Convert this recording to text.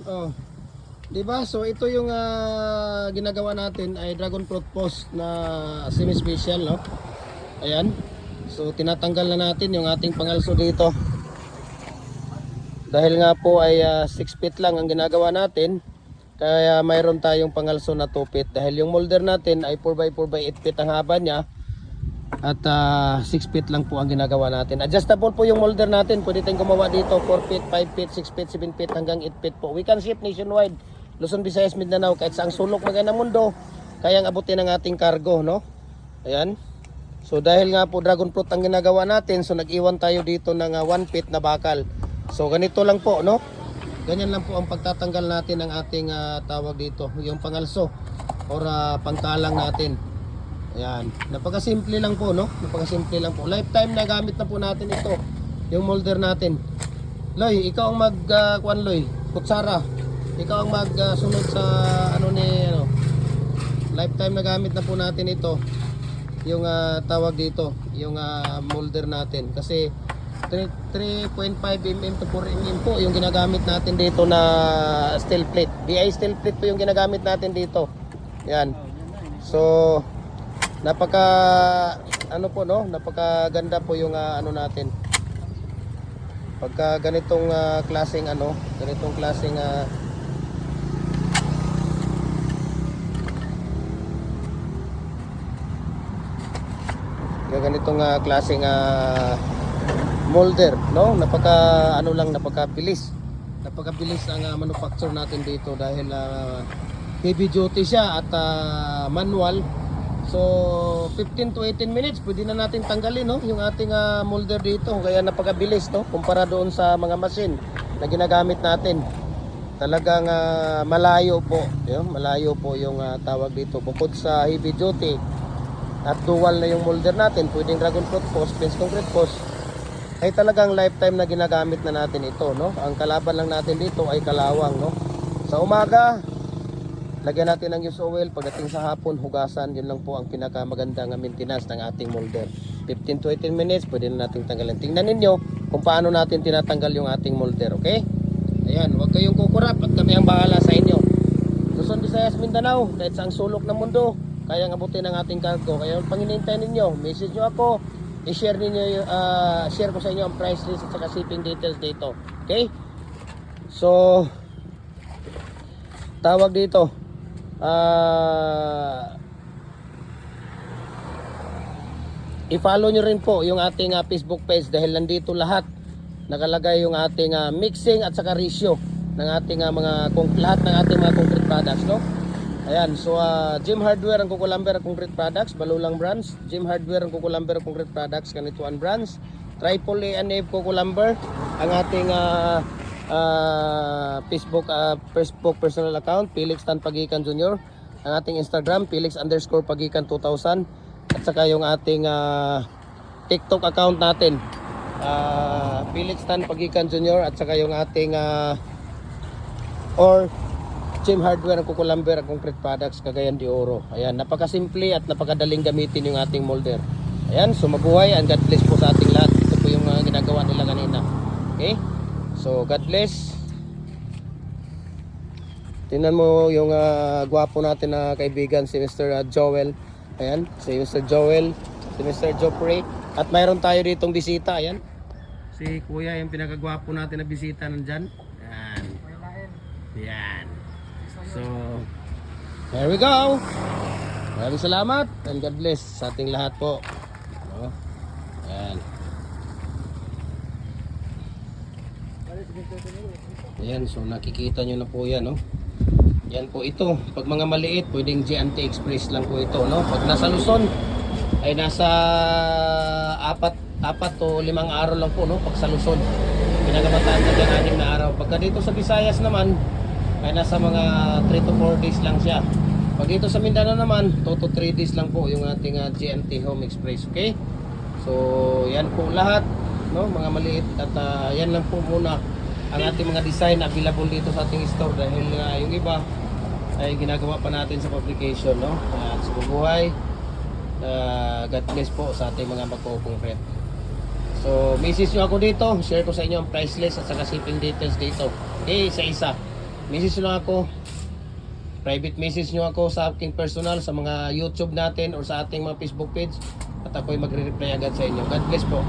Oh, 'di ba? So ito yung ginagawa natin ay dragon fruit post na semi-special, no? Ayan. So tinatanggal na natin yung ating pangalso dito. Dahil nga po ay 6 feet lang ang ginagawa natin. Kaya mayroon tayong pangalso na 2 feet. Dahil yung molder natin ay 4x4 by 8 feet ang haba niya. At 6 feet lang po ang ginagawa natin. Adjustable po yung molder natin. Pwede tayong gumawa dito 4 feet, 5 feet, 6 feet, 7 feet hanggang 8 feet po. We can ship nationwide. Luzon, Visayas, Mindanao. Kahit saang sulok ng mundo, kayang abutin ang ating cargo, no? Ayan. So dahil nga po dragon fruit ang ginagawa natin, so nag-iwan tayo dito ng 1 feet na bakal. So ganito lang po, no? Ganyan lang po ang pagtatanggal natin ng ating tawag dito, yung pangalso or pangkalang natin. Ayan, napakasimple lang po, no? Napakasimple lang po. Lifetime na gamit na po natin ito, yung molder natin. Loy, ikaw ang kuan Loy, kutsara. Ikaw ang sunod sa lifetime na gamit na po natin ito. Yung tawag dito, yung molder natin. Kasi 3.5 mm to 4 mm po yung ginagamit natin dito na steel plate. DI steel plate po yung ginagamit natin dito. Yan. So napaka napakaganda po yung natin. Pagka ganitong klaseng klaseng molder, no? Napakabilis ang manufacture natin dito dahil heavy duty siya at manual. So 15 to 18 minutes pwede na natin tanggalin, no, yung ating molder dito. Kaya napakabilis, no, kumpara doon sa mga machine na ginagamit natin. Talagang malayo po yung tawag dito. Bukod sa heavy duty at dual na yung molder natin, pwedeng dragon fruit post, fence concrete post, ay talagang lifetime na ginagamit na natin ito, no? Ang kalaban lang natin dito ay kalawang, no? Sa umaga, lagyan natin ng use oil. Pagdating sa hapon, hugasan. Yun lang po ang pinakamagandang maintenance ng ating molder. 15 to 18 minutes, pwede na natin tanggalin. Tingnan ninyo kung paano natin tinatanggal yung ating molder, okay? Ayan, huwag kayong kukurap at kami ang bahala sa inyo. Luzon, Visayas, Mindanao, kahit saang sulok ng mundo, kayang abutin ang ating cargo. Kaya panginintay ninyo, message nyo ako, i-share ninyo, share ko sa inyo ang price list at saka shipping details dito. Okay? So, tawag dito, i-follow nyo rin po yung ating Facebook page dahil nandito lahat nakalagay yung ating mixing at saka ratio ng ating lahat ng ating mga concrete products, no? Ayan, so Gym Hardware ang Kukulamber concrete products, Balulang branch. Gym Hardware ang Kukulamber concrete products, Kanituan branch. Triple A and Ave Kukulamber ang ating Facebook personal account, Felix Tan Pagikan Jr. Ang ating Instagram, Felix_Pagikan 2000. At saka yung ating TikTok account natin, Felix Tan Pagikan Jr. At saka yung ating or Gym Hardware ang Kukulamber ang concrete products, Cagayan de Oro. Ayan, napakasimple at napakadaling gamitin yung ating molder. Ayan, so mabuhay and God bless po sa ating lahat. Ito po yung ginagawa nila kanina. Okay? So God bless. Tingnan mo yung gwapo natin na kaibigan, si Mr. Joel. Ayan, si Mr. Joel, si Mr. Joffrey. At mayroon tayo ditong bisita. Ayan, si Kuya, yung pinakagwapo natin na bisita nandyan. Ayan. Ayan. So, there we go. Maraming salamat and God bless sa ating lahat po. Ayan. Ayan, so nakikita nyo na po yan, no? Yan po ito. Pag mga maliit, pwedeng G&T Express lang po ito, no? Pag nasa Luzon, ay nasa 4 to 5 araw lang po, no? Pag sa Luzon, pinagamataan na dyan 6 na araw. Pagka dito sa Visayas naman, ay nasa mga 3 to 4 days lang siya. Pag dito sa Mindanao naman, 2 to 3 days lang po yung ating G&T Home Express, okay? So, yan po lahat, no? Mga maliit at yan lang po muna ang ating mga design available dito sa ating store dahil yung iba ay ginagawa pa natin sa publication, no? At sa buhay, God bless po sa ating mga magko-concrete. So, message nyo ako dito, share ko sa inyo ang price list at saka shipping details dito. Okay, isa-isa. message nyo lang ako. Private message nyo ako sa aking personal, sa mga YouTube natin or sa ating mga Facebook page. At ako'y magre-reply agad sa inyo. God bless po.